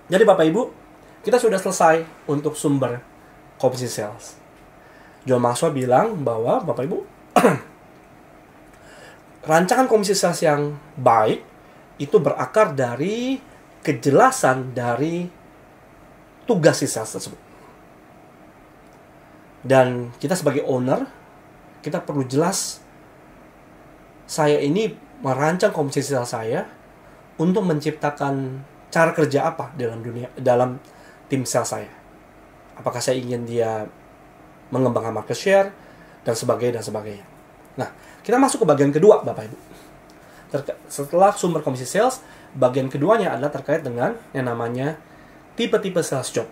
Jadi Bapak Ibu, kita sudah selesai untuk sumber komisi sales. John Maxwell bilang bahwa Bapak Ibu, rancangan komisi sales yang baik itu berakar dari kejelasan dari tugas si sales tersebut. Dan kita sebagai owner, kita perlu jelas, saya ini merancang komisi sales saya untuk menciptakan cara kerja apa dalam tim sales saya. Apakah saya ingin dia mengembangkan market share dan sebagainya. Nah, kita masuk ke bagian kedua, Bapak Ibu. Setelah sumber komisi sales, bagian keduanya adalah terkait dengan yang namanya tipe-tipe sales job.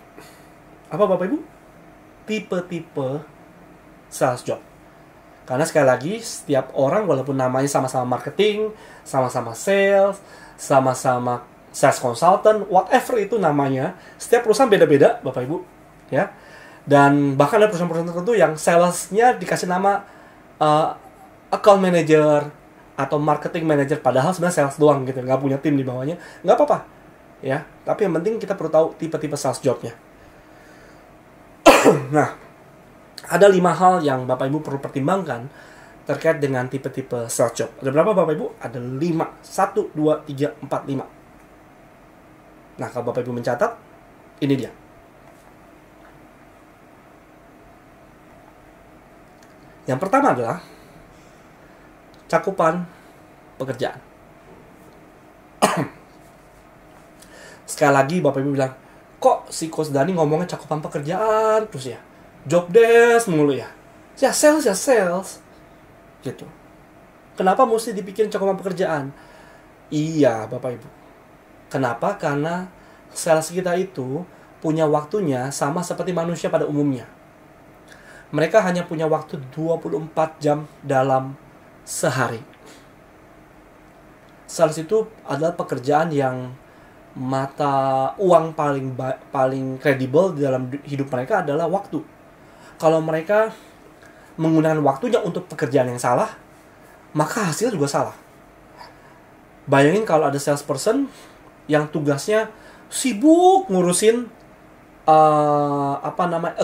Apa Bapak Ibu? Tipe-tipe sales job. Karena sekali lagi, setiap orang walaupun namanya sama-sama marketing, sama-sama sales, sama-sama sales consultant, whatever itu namanya, setiap perusahaan beda-beda, Bapak Ibu, ya. Dan bahkan ada perusahaan-perusahaan tertentu yang salesnya dikasih nama account manager atau marketing manager, padahal sebenarnya sales doang gitu, nggak punya tim di bawahnya, nggak apa-apa, ya. Tapi yang penting kita perlu tahu tipe-tipe sales jobnya. Nah, ada 5 hal yang Bapak Ibu perlu pertimbangkan terkait dengan tipe-tipe sales job. Ada berapa Bapak Ibu? Ada 5. 1, 2, 3, 4, 5. Nah, kalau Bapak Ibu mencatat, ini dia. Yang pertama adalah cakupan pekerjaan. Sekali lagi Bapak Ibu bilang, kok si Coach Dani ngomongnya cakupan pekerjaan terus ya? Job desk mulu ya? Ya sales. Gitu. Kenapa mesti dipikirin cakupan pekerjaan? Iya, Bapak Ibu. Kenapa? Karena sales kita itu punya waktunya sama seperti manusia pada umumnya. Mereka hanya punya waktu 24 jam dalam sehari. Sales itu adalah pekerjaan yang mata uang paling kredibel di dalam hidup mereka adalah waktu. Kalau mereka menggunakan waktunya untuk pekerjaan yang salah, maka hasil juga salah. Bayangin kalau ada salesperson yang tugasnya sibuk ngurusin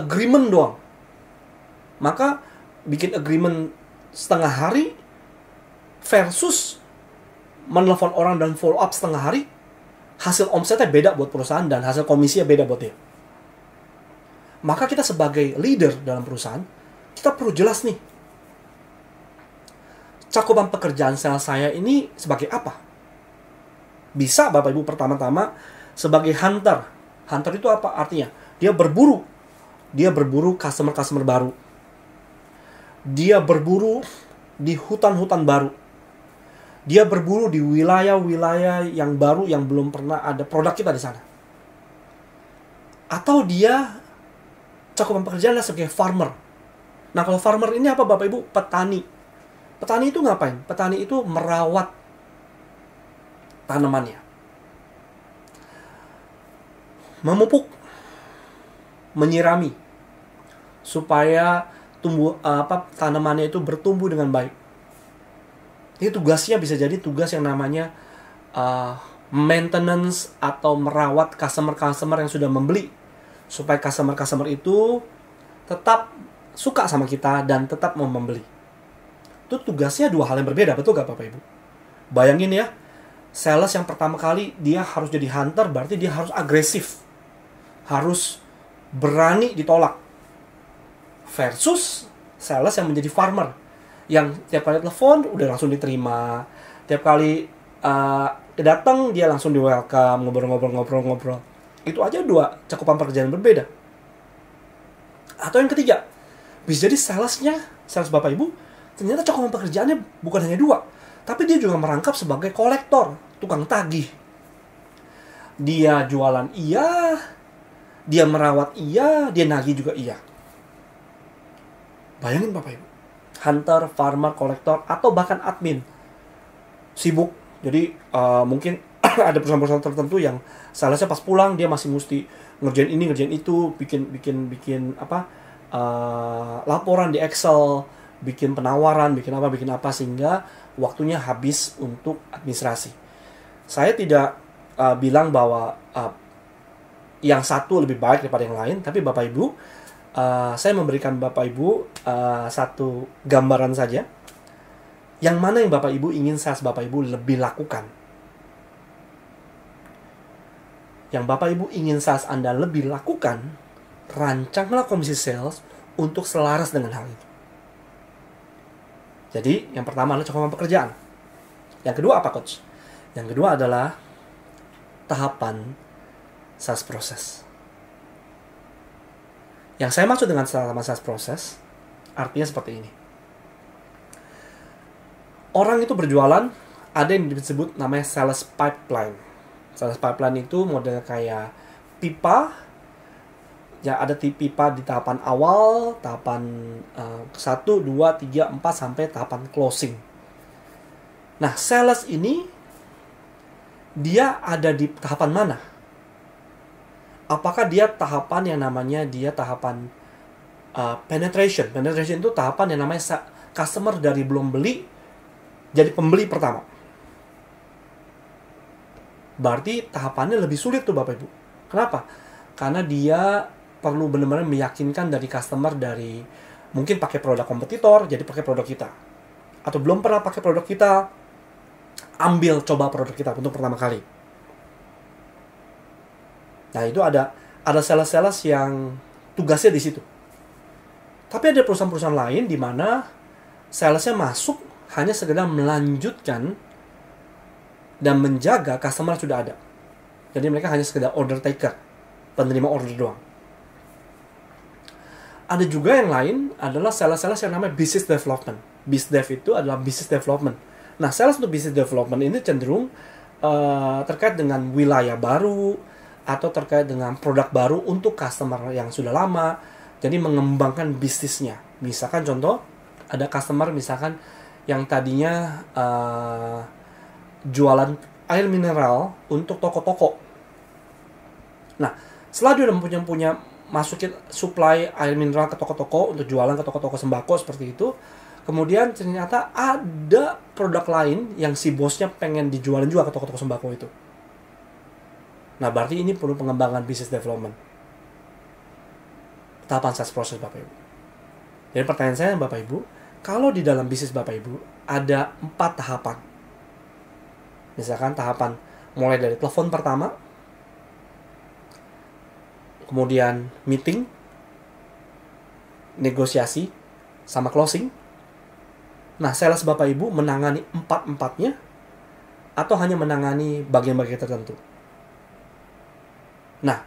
agreement doang. Maka bikin agreement setengah hari versus menelpon orang dan follow up setengah hari, hasil omsetnya beda buat perusahaan dan hasil komisinya beda buat dia. Maka kita sebagai leader dalam perusahaan, kita perlu jelas nih, cakupan pekerjaan sales saya ini sebagai apa? Bisa Bapak Ibu pertama-tama sebagai hunter. Hunter itu apa artinya? Dia berburu customer baru. Dia berburu di hutan-hutan baru. Dia berburu di wilayah-wilayah yang baru yang belum pernah ada produk kita di sana. Atau dia cakupan pekerjaan sebagai farmer. Nah, kalau farmer ini apa Bapak Ibu? Petani. Petani itu ngapain? Petani itu merawat tanamannya. Memupuk, menyirami supaya tanamannya itu bertumbuh dengan baik. Ini tugasnya bisa jadi tugas yang namanya maintenance atau merawat customer yang sudah membeli, supaya customer itu tetap suka sama kita dan tetap mau membeli. Itu tugasnya 2 hal yang berbeda, betul gak Bapak Ibu? Bayangin ya, sales yang pertama kali dia harus jadi hunter, berarti dia harus agresif, harus berani ditolak. Versus sales yang menjadi farmer, yang tiap kali telepon udah langsung diterima, tiap kali datang dia langsung di welcome, ngobrol. Itu aja 2 cakupan pekerjaan berbeda. Atau yang ketiga, bisa jadi sales Bapak Ibu ternyata cakupan pekerjaannya bukan hanya 2, tapi dia juga merangkap sebagai kolektor, tukang tagih. Dia jualan iya, dia merawat iya, dia nagih juga iya. Bayangin Bapak Ibu, hunter, farmer, kolektor, atau bahkan admin sibuk. Jadi mungkin ada perusahaan-perusahaan tertentu yang salesnya pas pulang dia masih mesti ngerjain ini, ngerjain itu, bikin laporan di Excel, bikin penawaran, bikin apa, sehingga waktunya habis untuk administrasi. Saya tidak bilang bahwa yang satu lebih baik daripada yang lain, tapi Bapak Ibu, saya memberikan Bapak Ibu satu gambaran saja. Yang mana yang Bapak Ibu ingin sales Bapak Ibu lebih lakukan? Yang Bapak Ibu ingin sales Anda lebih lakukan, rancanglah komisi sales untuk selaras dengan hal itu. Jadi, yang pertama adalah cakupan pekerjaan. Yang kedua apa, Coach? Yang kedua adalah tahapan sales proses. Yang saya maksud dengan tahapan sales proses, artinya seperti ini. Orang itu berjualan, ada yang disebut namanya sales pipeline. Sales pipeline itu model kayak pipa. Ya, ada pipa di tahapan awal, tahapan 1, 2, 3, 4, sampai tahapan closing. Nah, sales ini, dia ada di tahapan mana? Apakah dia tahapan yang namanya dia tahapan penetration? Penetration itu tahapan yang namanya customer dari belum beli, jadi pembeli pertama. Berarti tahapannya lebih sulit tuh Bapak Ibu. Kenapa? Karena dia perlu benar-benar meyakinkan dari customer dari mungkin pakai produk kompetitor, jadi pakai produk kita. Atau belum pernah pakai produk kita, ambil coba produk kita untuk pertama kali. Nah, itu ada sales-sales yang tugasnya di situ. Tapi ada perusahaan-perusahaan lain di mana salesnya masuk hanya sekedar melanjutkan dan menjaga customer sudah ada. Jadi mereka hanya sekedar order taker, penerima order doang. Ada juga yang lain adalah sales-sales yang namanya business development. BizDev itu adalah business development. Nah, sales untuk business development ini cenderung terkait dengan wilayah baru atau terkait dengan produk baru untuk customer yang sudah lama. Jadi mengembangkan bisnisnya. Misalkan contoh, ada customer misalkan yang tadinya jualan air mineral untuk toko-toko. Nah, setelah dia udah punya masukin supply air mineral ke toko-toko untuk jualan ke toko-toko sembako seperti itu, kemudian ternyata ada produk lain yang si bosnya pengen dijualin juga ke toko-toko sembako itu. Nah, berarti ini perlu pengembangan business development. Tahapan sales proses Bapak Ibu. Jadi pertanyaan saya Bapak Ibu, kalau di dalam bisnis Bapak Ibu ada 4 tahapan. Misalkan tahapan mulai dari telepon pertama, kemudian meeting, negosiasi, sama closing. Nah, sales Bapak Ibu menangani 4-4-nya atau hanya menangani bagian-bagian tertentu. Nah,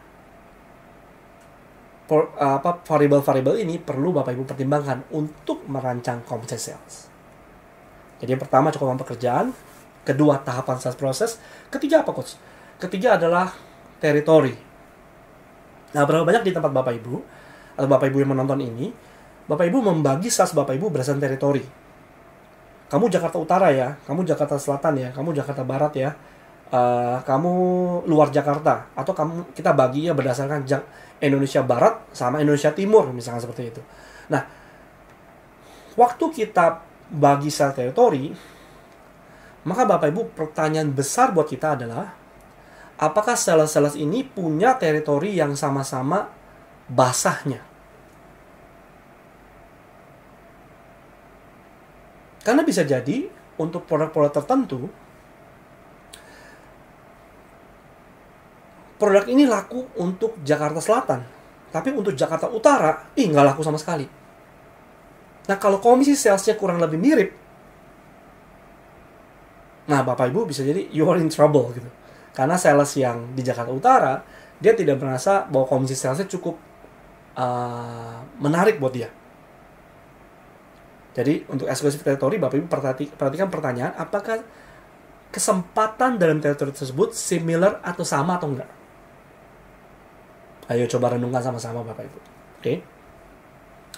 variabel-variabel ini perlu Bapak Ibu pertimbangkan untuk merancang komisi sales. Jadi yang pertama cakupan pekerjaan, kedua tahapan sales proses, ketiga apa Coach? Ketiga adalah teritori. Nah, berapa banyak di tempat Bapak Ibu atau Bapak Ibu yang menonton ini, Bapak Ibu membagi sales Bapak Ibu berdasarkan teritori. Kamu Jakarta Utara ya, kamu Jakarta Selatan ya, kamu Jakarta Barat ya, kamu luar Jakarta, atau kita bagi ya berdasarkan Indonesia Barat sama Indonesia Timur, misalnya seperti itu. Nah, waktu kita bagi sales teritori, maka Bapak Ibu pertanyaan besar buat kita adalah, apakah sales-sales ini punya teritori yang sama-sama basahnya? Karena bisa jadi untuk produk-produk tertentu, produk ini laku untuk Jakarta Selatan, tapi untuk Jakarta Utara, nggak laku sama sekali. Nah, kalau komisi salesnya kurang lebih mirip, nah Bapak Ibu bisa jadi you are in trouble gitu. Karena sales yang di Jakarta Utara, dia tidak merasa bahwa komisi salesnya cukup menarik buat dia. Jadi untuk eksklusif teritori, Bapak Ibu perhatikan pertanyaan, apakah kesempatan dalam teritori tersebut similar atau sama atau enggak? Ayo coba renungkan sama-sama Bapak Ibu. Oke.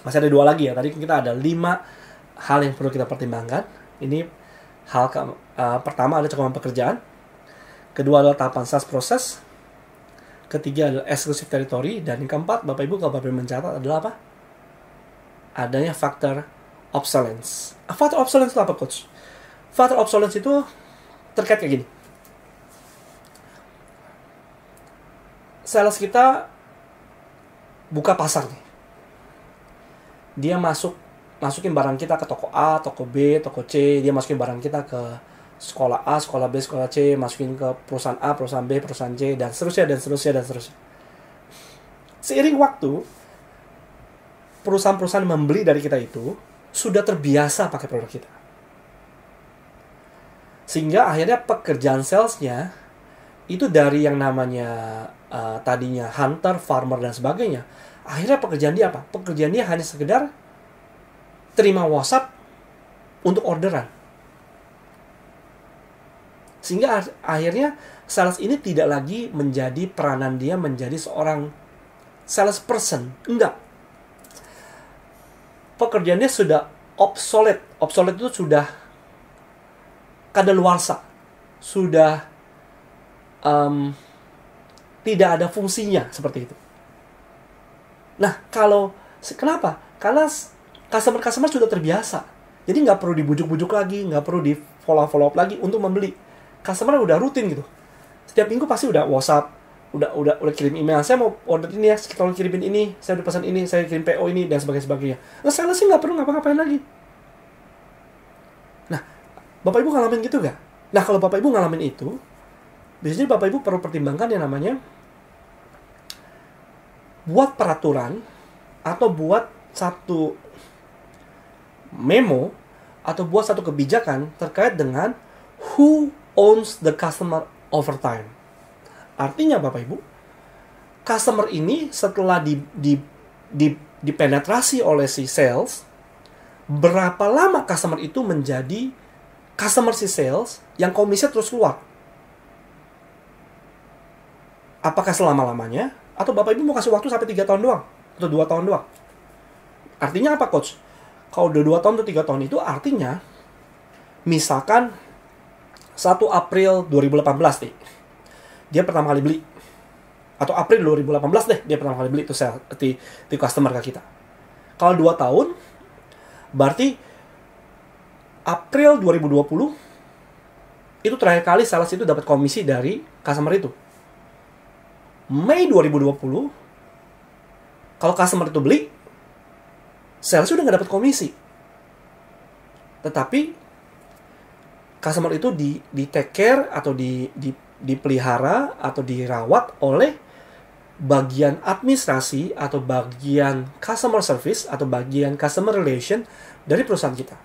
Masih ada 2 lagi ya. Tadi kita ada 5 hal yang perlu kita pertimbangkan. Ini hal pertama ada cakupan pekerjaan. Kedua adalah tahapan sales proses. Ketiga adalah eksklusif teritori. Dan yang keempat, Bapak Ibu kalau Bapak Ibu mencatat adalah apa? Adanya faktor obsolescence. Faktor obsolescence itu apa, Coach? Faktor obsolescence itu terkait kayak gini. sales kita buka pasar nih. Dia masukin barang kita ke toko A, toko B, toko C. Dia masukin barang kita ke sekolah A, sekolah B, sekolah C. Masukin ke perusahaan A, perusahaan B, perusahaan C, dan seterusnya, dan seterusnya, dan seterusnya. Seiring waktu, perusahaan-perusahaan membeli dari kita itu sudah terbiasa pakai produk kita. Sehingga akhirnya pekerjaan salesnya itu dari yang namanya tadinya hunter, farmer, dan sebagainya. Akhirnya pekerjaan dia apa? Pekerjaan dia hanya sekedar terima WhatsApp untuk orderan. Sehingga akhirnya sales ini tidak lagi menjadi peranan dia menjadi seorang salesperson. Enggak. Pekerjaan dia sudah obsolete. Obsolete itu sudah kadaluarsa. Sudah tidak ada fungsinya seperti itu. Nah, kenapa? Karena customer sudah terbiasa. Jadi nggak perlu dibujuk-bujuk lagi, nggak perlu di follow up lagi untuk membeli. Customer udah rutin gitu. Setiap minggu pasti udah WhatsApp, udah kirim email. Saya mau order ini ya, tolong kirimin ini. Saya udah pesan ini, saya kirim PO ini dan sebagainya. Nah, saya sih nggak perlu ngapa-ngapain lagi. Nah, Bapak Ibu ngalamin gitu nggak? Nah, kalau Bapak Ibu ngalamin itu, biasanya Bapak Ibu perlu pertimbangkan yang namanya buat peraturan atau buat satu memo atau buat satu kebijakan terkait dengan who owns the customer over time. Artinya Bapak Ibu, customer ini setelah dipenetrasi oleh si sales, berapa lama customer itu menjadi customer si sales yang komisinya terus keluar? Apakah selama-lamanya? Atau Bapak Ibu mau kasih waktu sampai 3 tahun doang? Atau 2 tahun doang? Artinya apa, Coach? Kalau udah 2 tahun atau 3 tahun itu artinya, misalkan 1 April 2018 nih, dia pertama kali beli. Atau April 2018 deh, dia pertama kali beli itu di customer ke kita. Kalau 2 tahun, berarti April 2020, itu terakhir kali sales itu dapat komisi dari customer itu. Mei 2020, kalau customer itu beli, sales udah nggak dapat komisi. Tetapi customer itu di take care atau dipelihara atau dirawat oleh bagian administrasi atau bagian customer service atau bagian customer relation dari perusahaan kita.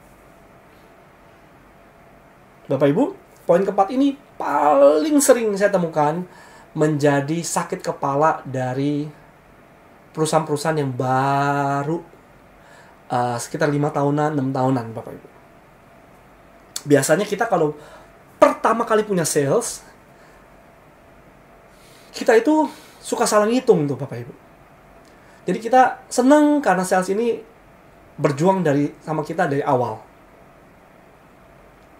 Bapak Ibu, poin keempat ini paling sering saya temukan menjadi sakit kepala dari perusahaan-perusahaan yang baru sekitar 5 tahunan, 6 tahunan Bapak Ibu. Biasanya kita kalau pertama kali punya sales, kita itu suka salah ngitung tuh Bapak Ibu. Jadi kita senang karena sales ini berjuang sama kita dari awal.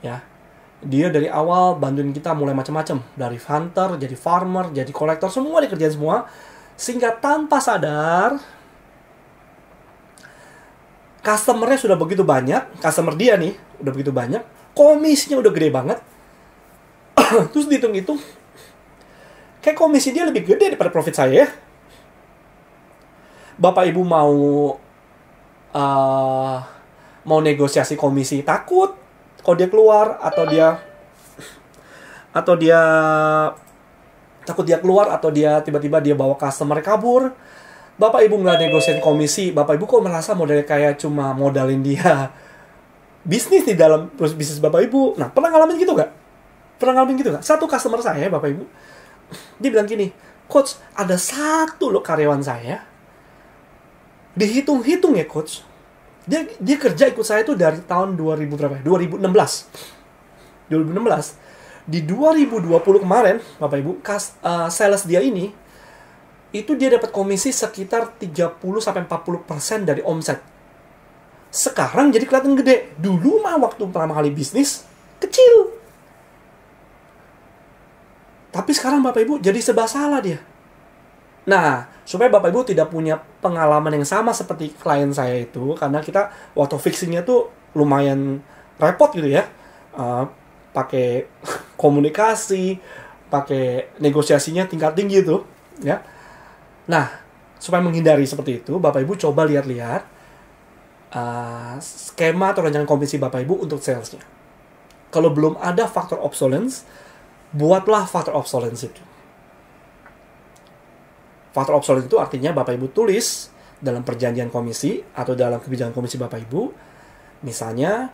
Ya. Dia dari awal bantuin kita mulai macam-macam. Dari hunter, jadi farmer, jadi kolektor, semua dikerjain semua. Sehingga tanpa sadar, customer-nya sudah begitu banyak. Customer dia nih, udah begitu banyak. Komisinya udah gede banget. Terus dihitung-hitung, kayak komisi dia lebih gede daripada profit saya ya. Bapak Ibu mau negosiasi komisi, takut kalau dia keluar atau dia takut dia keluar atau dia tiba-tiba dia bawa customer kabur. Bapak Ibu nggak negosiasi komisi, Bapak Ibu kok merasa modalnya kayak cuma modalin dia bisnis di dalam bisnis Bapak Ibu. Nah, pernah ngalamin gitu nggak? Satu customer saya, Bapak Ibu, dia bilang gini, Coach, ada satu loh karyawan saya, dihitung-hitung ya Coach, dia kerja ikut saya tuh dari tahun 2016. Di 2020 kemarin, Bapak Ibu, sales dia ini, itu dia dapat komisi sekitar 30-40% dari omset. Sekarang jadi kelihatan gede. Dulu mah waktu pertama kali bisnis, kecil. Tapi sekarang Bapak Ibu jadi serba salah dia. Nah, supaya Bapak Ibu tidak punya pengalaman yang sama seperti klien saya itu, karena kita waktu fixingnya tuh lumayan repot gitu ya. Pakai komunikasi, pakai negosiasinya tingkat tinggi tuh. Ya. Nah, supaya menghindari seperti itu, Bapak Ibu coba lihat-lihat skema atau rancangan komisi Bapak Ibu untuk salesnya. Kalau belum ada faktor obsolescence, buatlah faktor obsolescence itu. Faktor obsolescence itu artinya Bapak Ibu tulis dalam perjanjian komisi atau dalam kebijakan komisi Bapak Ibu, misalnya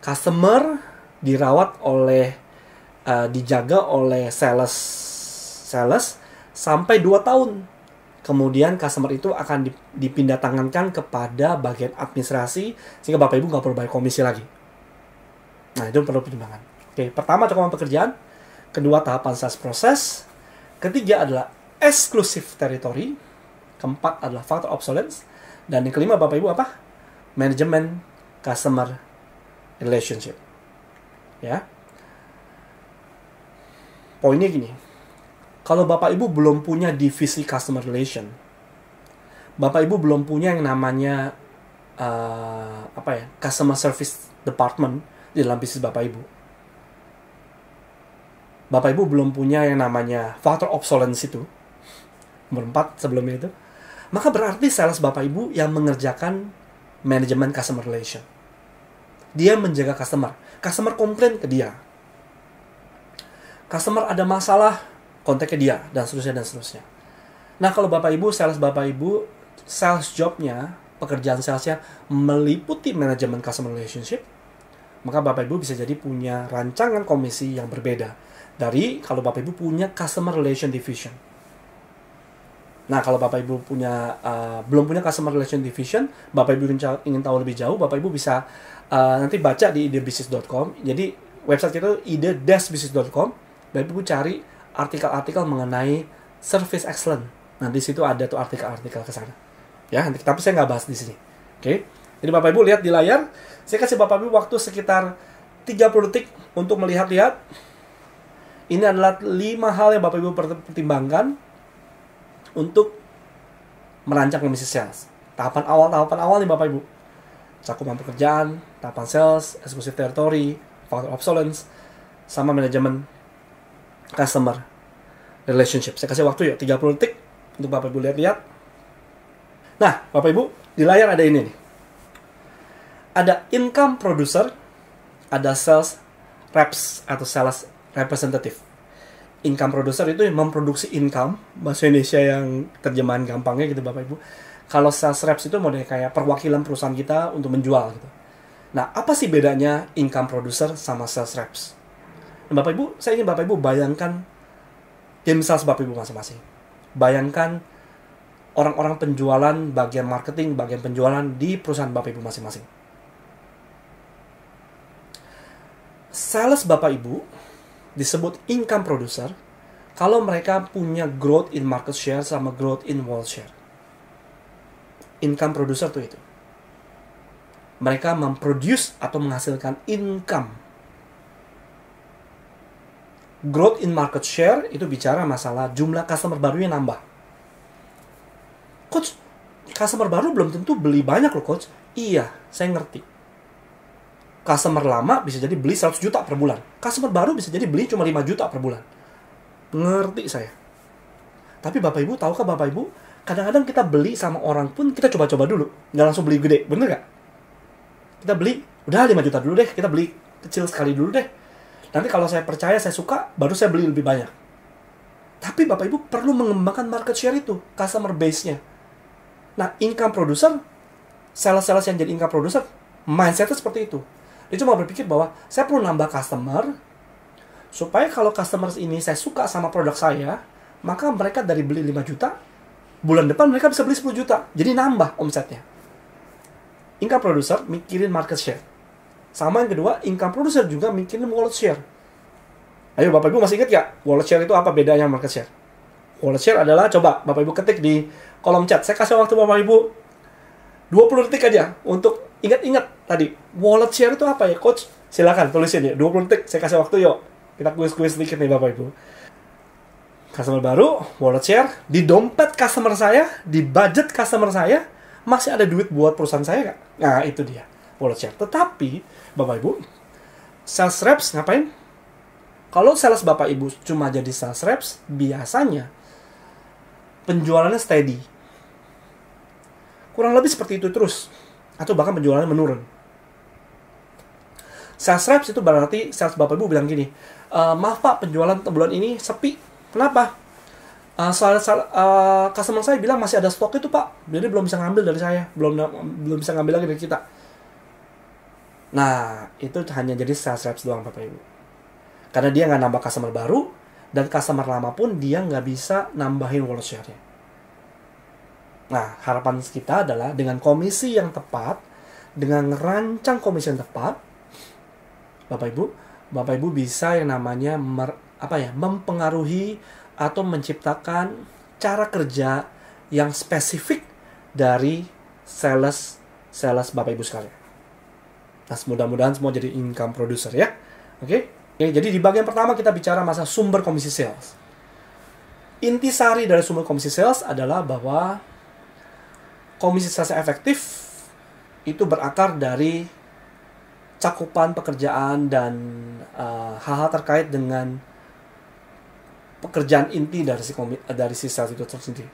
customer dirawat oleh dijaga oleh sales sampai 2 tahun. Kemudian customer itu akan dipindah tangankan kepada bagian administrasi sehingga Bapak Ibu nggak perlu bayar komisi lagi. Nah, itu perlu pertimbangan. Oke, pertama cakupan pekerjaan, kedua tahapan sales proses, ketiga adalah exclusive territory, keempat adalah faktor obsolescence, dan yang kelima Bapak Ibu apa? Manajemen customer relationship. Ya. Poinnya gini, kalau Bapak Ibu belum punya divisi customer relation, Bapak Ibu belum punya yang namanya customer service department di dalam bisnis Bapak Ibu, Bapak Ibu belum punya yang namanya faktor obsolescence itu, nomor 4 sebelumnya itu, maka berarti sales Bapak Ibu yang mengerjakan manajemen customer relation. Dia menjaga customer komplain ke dia, customer ada masalah, kontak ke dia, dan seterusnya. Nah, kalau Bapak Ibu, sales jobnya, pekerjaan salesnya meliputi manajemen customer relationship, maka Bapak Ibu bisa jadi punya rancangan komisi yang berbeda dari kalau Bapak Ibu punya customer relation division. Nah, kalau Bapak Ibu belum punya customer relation division, Bapak Ibu ingin tahu lebih jauh, Bapak Ibu bisa nanti baca di idebisnis.com. Jadi website itu ide-bisnis.com. Bapak Ibu cari artikel-artikel mengenai service excellence. Nah, di situ ada tuh artikel-artikel ke sana. Ya, tapi saya nggak bahas di sini. Oke. Jadi Bapak Ibu lihat di layar. Saya kasih Bapak Ibu waktu sekitar 30 detik untuk melihat-lihat. Ini adalah 5 hal yang Bapak Ibu pertimbangkan untuk merancang komisi sales. Tahapan awal nih Bapak Ibu. Cakupan pekerjaan, tahapan sales, exclusive territory, faktor obsolescence, sama manajemen customer relationship. Saya kasih waktu 30 detik untuk Bapak Ibu lihat-lihat. Nah, Bapak Ibu, di layar ada ini nih. Ada income producer, ada sales reps atau sales representative. Income producer itu yang memproduksi income, bahasa Indonesia yang terjemahan gampangnya gitu Bapak Ibu. Kalau sales reps itu model kayak perwakilan perusahaan kita untuk menjual gitu. Nah, apa sih bedanya income producer sama sales reps? Nah, Bapak Ibu, saya ingin Bapak Ibu bayangkan tim sales Bapak Ibu masing-masing. Bayangkan orang-orang penjualan, bagian marketing, bagian penjualan di perusahaan Bapak Ibu masing-masing. Sales Bapak Ibu disebut income producer kalau mereka punya growth in market share sama growth in wallet share. Income producer tuh itu. Mereka memproduce atau menghasilkan income. Growth in market share itu bicara masalah jumlah customer baru yang nambah. Coach, customer baru belum tentu beli banyak loh Coach. Iya, saya ngerti. Customer lama bisa jadi beli 100 juta per bulan. Customer baru bisa jadi beli cuma 5 juta per bulan. Ngerti saya. Tapi Bapak Ibu, tahukah Bapak Ibu, kadang-kadang kita beli sama orang pun kita coba-coba dulu. Nggak langsung beli gede, bener nggak? Kita beli, udah 5 juta dulu deh. Kita beli kecil sekali dulu deh. Nanti kalau saya percaya, saya suka, baru saya beli lebih banyak. Tapi Bapak Ibu perlu mengembangkan market share itu, customer base-nya. Nah, income producer, sales-sales yang jadi income producer, mindset-nya seperti itu. Dia cuma berpikir bahwa saya perlu nambah customer, supaya kalau customer ini saya suka sama produk saya, maka mereka dari beli 5 juta, bulan depan mereka bisa beli 10 juta. Jadi nambah omsetnya. Income producer mikirin market share. Sama yang kedua, income producer juga mikirin wallet share. Ayo Bapak Ibu masih ingat gak? Wallet share itu apa bedanya market share? Wallet share adalah, coba Bapak Ibu ketik di kolom chat. Saya kasih waktu Bapak Ibu 20 detik aja untuk ingat-ingat tadi. Wallet share itu apa ya Coach? Silakan tulisin ya, 20 detik. Saya kasih waktu yuk. Kita kuis-kuis sedikit nih Bapak Ibu. Customer baru, wallet share. Di dompet customer saya, di budget customer saya, masih ada duit buat perusahaan saya gak? Nah itu dia, wallet share. Tetapi Bapak Ibu, sales reps ngapain? Kalau sales Bapak Ibu cuma jadi sales reps, biasanya penjualannya steady. Kurang lebih seperti itu terus. Atau bahkan penjualannya menurun. Sales reps itu berarti sales Bapak Ibu bilang gini, maaf Pak, penjualan bulan ini sepi. Kenapa? Customer saya bilang masih ada stok itu Pak, jadi belum bisa ngambil dari saya, belum bisa ngambil lagi dari kita. Nah, itu hanya jadi sales reps doang Bapak Ibu. Karena dia nggak nambah customer baru, dan customer lama pun dia nggak bisa nambahin wallet share-nya. Nah, harapan kita adalah dengan komisi yang tepat, dengan rancang komisi yang tepat, Bapak Ibu bisa yang namanya mempengaruhi atau menciptakan cara kerja yang spesifik dari sales Bapak Ibu sekalian. Nah, mudah-mudahan semua jadi income producer ya. Oke, jadi di bagian pertama kita bicara masalah sumber komisi sales. Intisari dari sumber komisi sales adalah bahwa komisi sales efektif itu berakar dari cakupan pekerjaan dan hal-hal terkait dengan pekerjaan inti dari si sales itu tersendiri.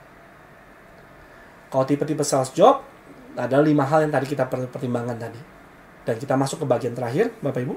Kalau tipe-tipe sales job, ada 5 hal yang tadi kita perlu pertimbangkan tadi. Dan kita masuk ke bagian terakhir, Bapak Ibu.